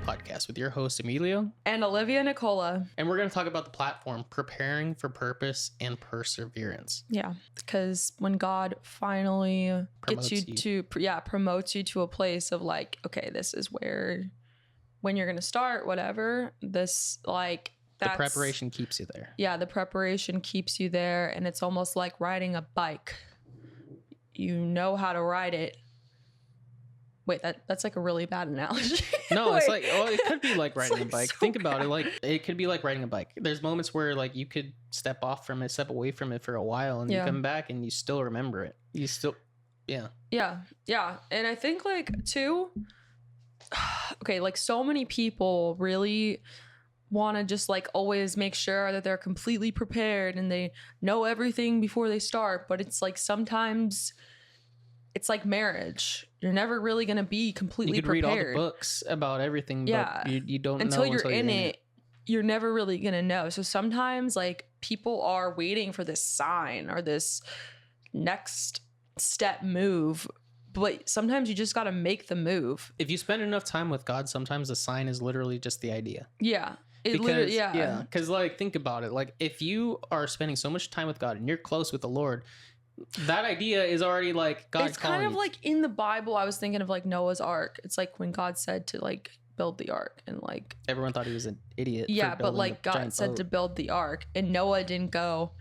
podcast with your host, Emilio. And Olivia Nicola. And we're going to talk about the platform, preparing for purpose and perseverance. Yeah, because when God finally promotes you to a place of like, okay, this is when you're going to start, whatever, this like... The preparation keeps you there. Yeah, the preparation keeps you there. And it's almost like riding a bike. You know how to ride it. Wait, that's like a really bad analogy. No, it's like, well, it could be like riding a bike. Think about it. Like, it could be like riding a bike. There's moments where like you could step away from it for a while, and you come back and you still remember it. You still, yeah. And I think like too, okay, like so many people really want to just like always make sure that they're completely prepared and they know everything before they start. But it's like sometimes it's like marriage. You're never really going to be completely prepared. You could read all the books about everything, but you don't know until you're in it. You're never really going to know. So sometimes like people are waiting for this sign or this next step move, but sometimes you just got to make the move. If you spend enough time with God, sometimes the sign is literally just the idea. Yeah. Because like, think about it. Like if you are spending so much time with God and you're close with the Lord, that idea is already like God. It's kind of like in the Bible. I was thinking of like Noah's Ark. It's like when God said to like build the ark, and like everyone thought he was an idiot. Yeah, but like God said to build the ark, and Noah didn't go,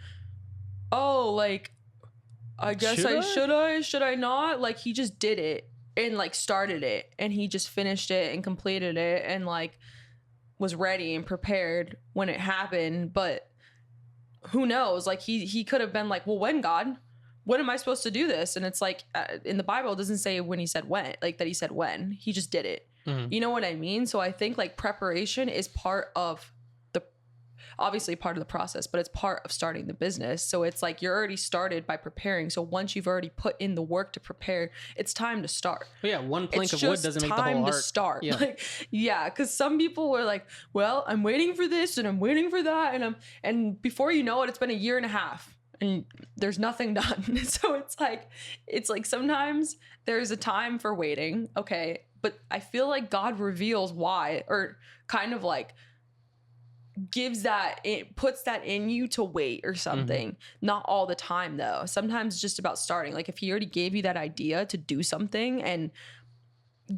oh, like I guess should I not? Like he just did it and like started it, and he just finished it and completed it, and like was ready and prepared when it happened. But who knows? Like he could have been like, well, when God? When am I supposed to do this? And it's like in the Bible, it doesn't say when he said when, like that he said when. He just did it. Mm-hmm. You know what I mean? So I think like preparation is obviously part of the process, but it's part of starting the business. So it's like you're already started by preparing. So once you've already put in the work to prepare, it's time to start. Well, yeah, one plank of wood doesn't make the whole art. It's just time to start. Yeah, because some people were like, well, I'm waiting for this and I'm waiting for that. And before you know it, it's been a year and a half. And there's nothing done. So it's like sometimes there's a time for waiting. Okay. But I feel like God reveals why, or kind of like puts that in you to wait or something. Mm-hmm. Not all the time though. Sometimes it's just about starting. Like if he already gave you that idea to do something and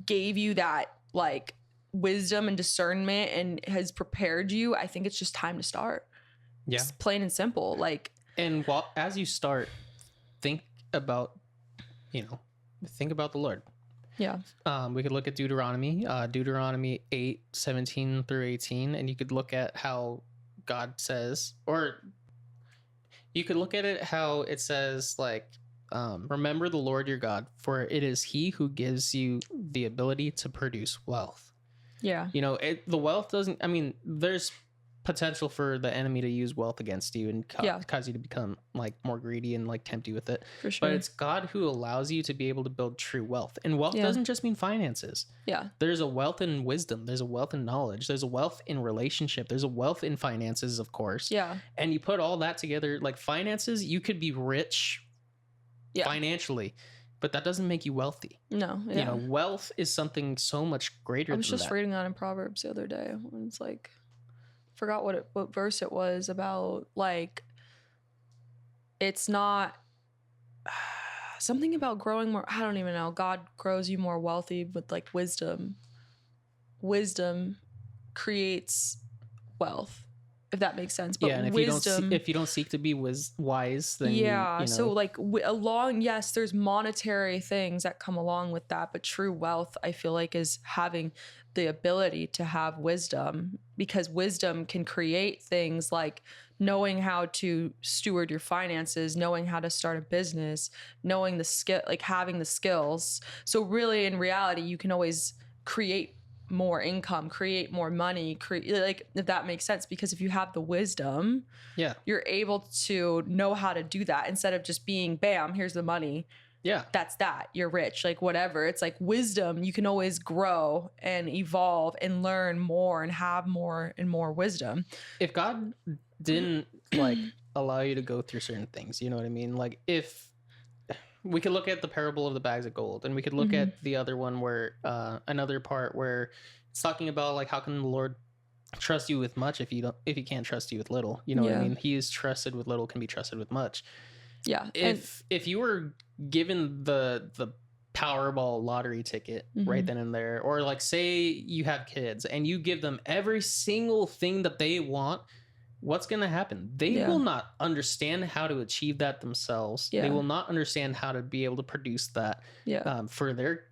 gave you that like wisdom and discernment and has prepared you, I think it's just time to start. Yeah. It's plain and simple. Like, and as you start, think about the Lord. Yeah. We could look at Deuteronomy 8:17 through 18, and you could look at how God says, or you could look at it how it says, like, remember the Lord your God, for it is he who gives you the ability to produce wealth. Yeah. The wealth doesn't, there's potential for the enemy to use wealth against you and cause you to become like more greedy and like tempt you with it. For sure. But it's God who allows you to be able to build true wealth. And wealth doesn't just mean finances. Yeah. There's a wealth in wisdom. There's a wealth in knowledge. There's a wealth in relationship. There's a wealth in finances, of course. Yeah. And you put all that together, like finances, you could be rich financially, but that doesn't make you wealthy. No. Yeah. Wealth is something so much greater than that. I was just reading that in Proverbs the other day when it's like, forgot what verse it was about, like it's not something about growing more, I don't even know. God grows you more wealthy with like wisdom creates wealth, if that makes sense. But and if you don't seek to be wise, then so like yes, there's monetary things that come along with that, but true wealth I feel like is having the ability to have wisdom, because wisdom can create things like knowing how to steward your finances, knowing how to start a business, knowing the skill, like having the skills. So really in reality, you can always create more income, create more money, like if that makes sense, because if you have the wisdom, you're able to know how to do that instead of just being bam, here's the money. Yeah. That's that. You're rich. Like whatever. It's like wisdom. You can always grow and evolve and learn more and have more and more wisdom. If God didn't like allow you to go through certain things, you know what I mean? Like if we could look at the parable of the bags of gold, and we could look at the other one where another part where It's talking about like how can the Lord trust you with much if he can't trust you with little? You know what I mean? He is trusted with little, can be trusted with much. Yeah. If you were given the Powerball lottery ticket right then and there, or like say you have kids and you give them every single thing that they want, what's going to happen? They will not understand how to achieve that themselves. They will not understand how to be able to produce that for their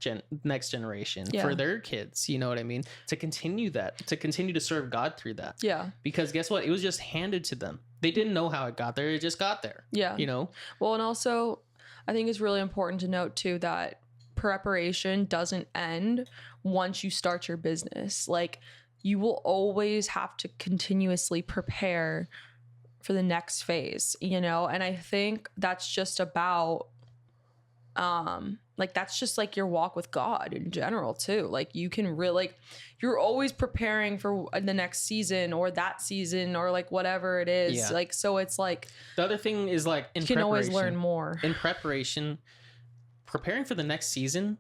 next generation, for their kids. You know what I mean? To continue to serve God through that. Yeah. Because guess what? It was just handed to them. They didn't know how it got there. It just got there. Yeah. You know? Well, and also I think it's really important to note too that preparation doesn't end once you start your business. Like, you will always have to continuously prepare for the next phase, you know? And I think that's just about, like, that's just like your walk with God in general too. Like, you can really, like, you're always preparing for the next season or that season or like whatever it is. Yeah. Like, so it's like, the other thing is like, you can always learn more. In preparation, preparing for the next season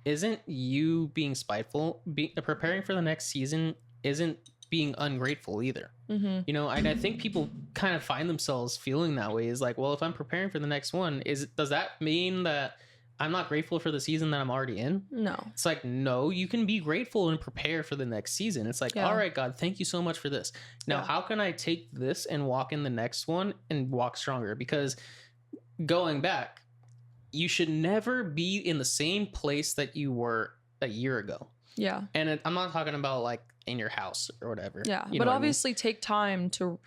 isn't you being spiteful. Preparing for the next season isn't being ungrateful either. You know, and I think people kind of find themselves feeling that way. Is like, well, if I'm preparing for the next one, does that mean that I'm not grateful for the season that I'm already in? No. It's like, no, you can be grateful and prepare for the next season. It's like, all right, God, thank you so much for this. Now, how can I take this and walk in the next one and walk stronger? Because going back, you should never be in the same place that you were a year ago. Yeah. And I'm not talking about like in your house or whatever. Yeah. But obviously take time to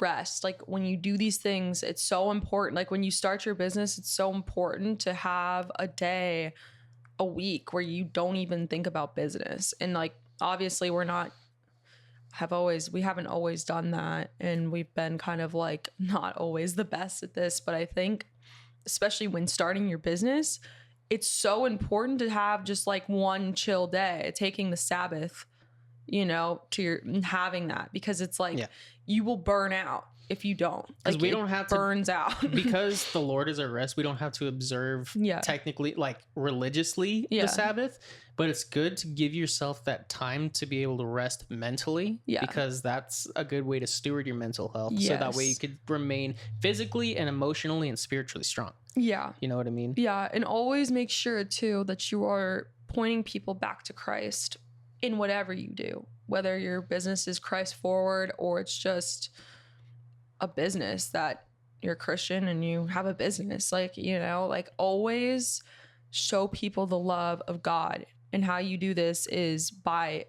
rest. Like, when you do these things, it's so important. Like, when you start your business, it's so important to have a day, a week where you don't even think about business. And like, obviously we haven't always done that. And we've been kind of like not always the best at this, but I think especially when starting your business, it's so important to have just like one chill day, taking the Sabbath, you know, having that, because it's like you will burn out if you don't. Like, we don't have burns out because the Lord is our rest. We don't have to observe technically, like religiously, the Sabbath, but it's good to give yourself that time to be able to rest mentally, because that's a good way to steward your mental health. So that way you could remain physically and emotionally and spiritually strong. Yeah. You know what I mean? Yeah. And always make sure too that you are pointing people back to Christ in whatever you do, whether your business is Christ forward or it's just a business that you're a Christian and you have a business. Like, you know, like, always show people the love of God. And how you do this is by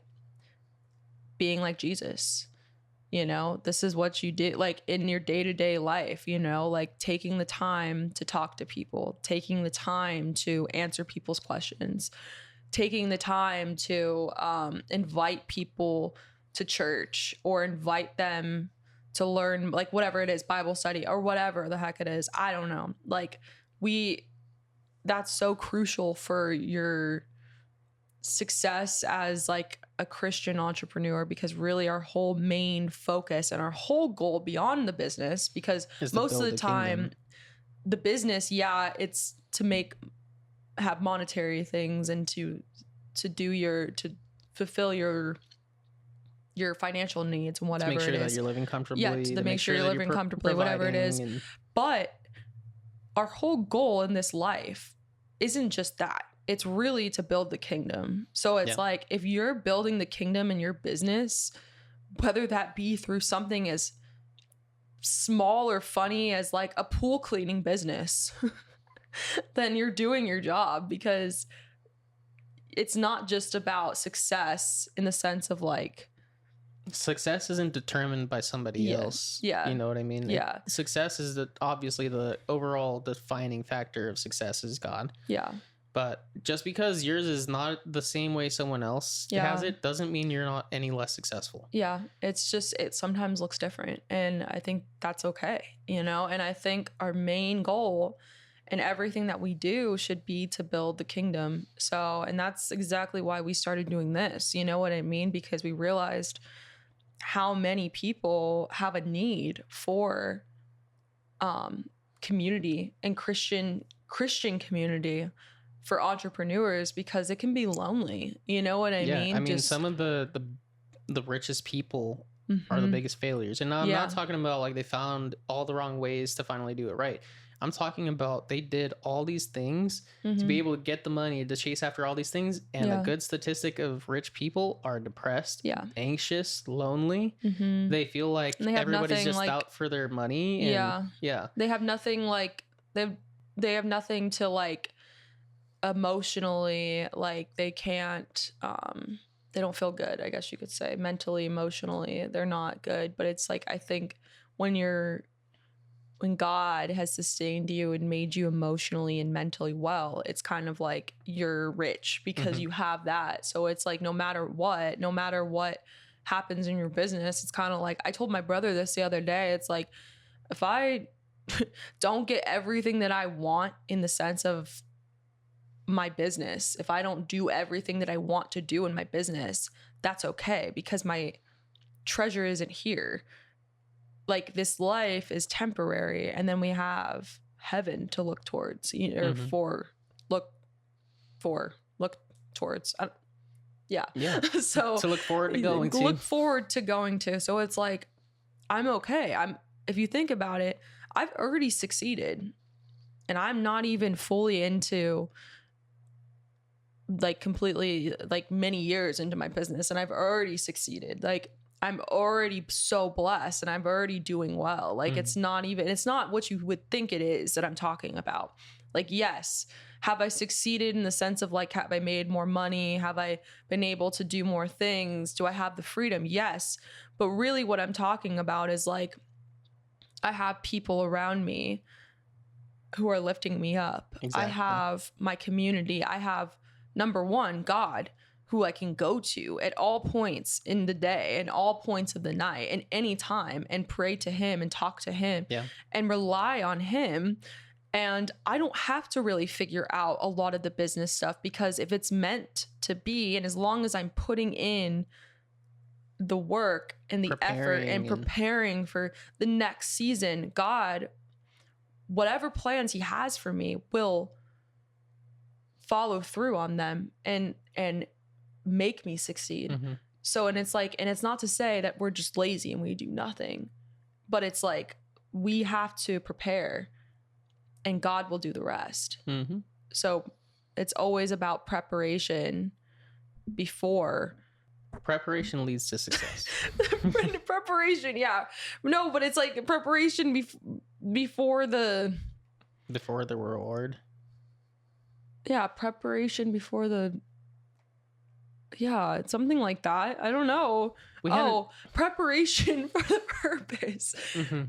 being like Jesus. You know, this is what you do, like, in your day-to-day life, you know, like taking the time to talk to people, taking the time to answer people's questions, taking the time to invite people to church or invite them to learn, like, whatever it is, Bible study or whatever the heck it is. I don't know. Like, that's so crucial for your success as like a Christian entrepreneur, because really our whole main focus and our whole goal beyond the business, because most of the time the business, it's to have monetary things and to fulfill your financial needs and whatever it is. To make sure that you're living comfortably. Yeah, to make sure you're living comfortably, whatever it is. But our whole goal in this life isn't just that. It's really to build the kingdom. So it's like, if you're building the kingdom in your business, whether that be through something as small or funny as like a pool cleaning business, then you're doing your job, because it's not just about success in the sense of like, success isn't determined by somebody else. Yeah. You know what I mean? Yeah. Success is obviously the overall defining factor of success is God. Yeah. But just because yours is not the same way someone else has it, doesn't mean you're not any less successful. Yeah. It's just, it sometimes looks different. And I think that's okay, you know? And I think our main goal and everything that we do should be to build the kingdom. So, and that's exactly why we started doing this. You know what I mean? Because we realized how many people have a need for community and Christian community for entrepreneurs because it can be lonely. You know what I mean? I mean, some of the richest people are the biggest failures. And I'm not talking about like they found all the wrong ways to finally do it right. I'm talking about they did all these things to be able to get the money to chase after all these things. And a good statistic of rich people are depressed, anxious, lonely. They feel like everybody's just like, out for their money. And, They have nothing like they have nothing to like emotionally, like they can't, they don't feel good, I guess you could say. Mentally, emotionally, they're not good. But it's like, I think when God has sustained you and made you emotionally and mentally well, it's kind of like you're rich because you have that. So it's like no matter what happens in your business, it's kind of like, I told my brother this the other day. It's like, if I don't get everything that I want in the sense of my business, if I don't do everything that I want to do in my business, that's okay because my treasure isn't here. Like this life is temporary, and then we have heaven to look towards, look towards. So to look forward to going to. Look forward to going to. So it's like, I'm okay. If you think about it, I've already succeeded, and I'm not even fully into like completely like many years into my business, and I've already succeeded. Like I'm already so blessed and I'm already doing well. Like it's not what you would think it is that I'm talking about. Like, yes, have I succeeded in the sense of like, have I made more money? Have I been able to do more things? Do I have the freedom? Yes. But really what I'm talking about is like, I have people around me who are lifting me up. Exactly. I have my community. I have, number one, God, who I can go to at all points in the day and all points of the night and any time and pray to him and talk to him and rely on him. And I don't have to really figure out a lot of the business stuff because if it's meant to be, and as long as I'm putting in the work and the effort and preparing for the next season, God, whatever plans he has for me will follow through on them and make me succeed. So, and it's like, and it's not to say that we're just lazy and we do nothing, but it's like, we have to prepare and God will do the rest. So it's always about preparation before. Preparation leads to success. Preparation. Yeah. No, but it's like preparation before the reward. Yeah. Preparation before the, it's something like that. I don't know. Preparation for the purpose.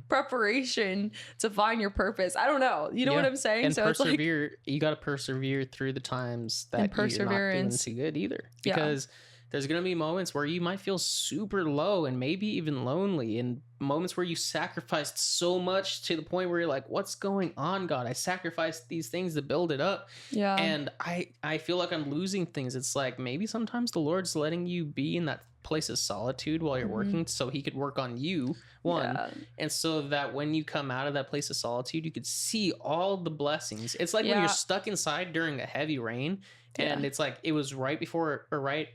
Preparation to find your purpose. I don't know. You know what I'm saying? And so persevere. It's like, you got to persevere through the times that you're not doing too good either. Because there's going to be moments where you might feel super low and maybe even lonely, and moments where you sacrificed so much to the point where you're like, what's going on, God? I sacrificed these things to build it up. Yeah. And I feel like I'm losing things. It's like maybe sometimes the Lord's letting you be in that place of solitude while you're working so he could work on you, and so that when you come out of that place of solitude, you could see all the blessings. It's like when you're stuck inside during a heavy rain, and it's like it was right before or right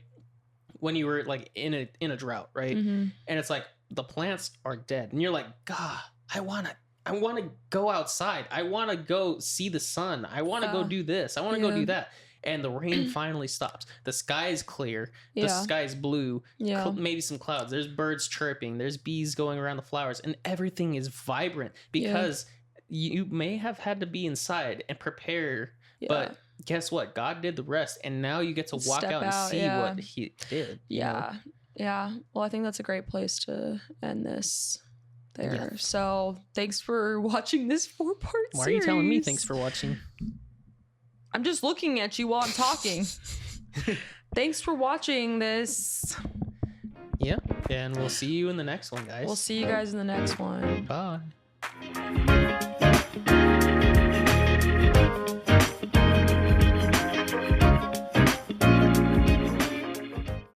when you were like in a drought, right? And it's like the plants are dead and you're like, God, I want to go outside. I want to go see the sun. I want to go do this. I want to go do that. And the rain finally stops. The sky is clear. The sky is blue. Maybe some clouds. There's birds chirping. There's bees going around the flowers, and everything is vibrant because you may have had to be inside and prepare, but guess what? God did the rest, and now you get to walk out and see what he did. Yeah. Well, I think that's a great place to end this there. Yeah. So thanks for watching this 4-part series. Why are you telling me thanks for watching? I'm just looking at you while I'm talking. Thanks for watching this. Yeah, and we'll see you in the next one, guys. We'll see you guys in the next one. Bye.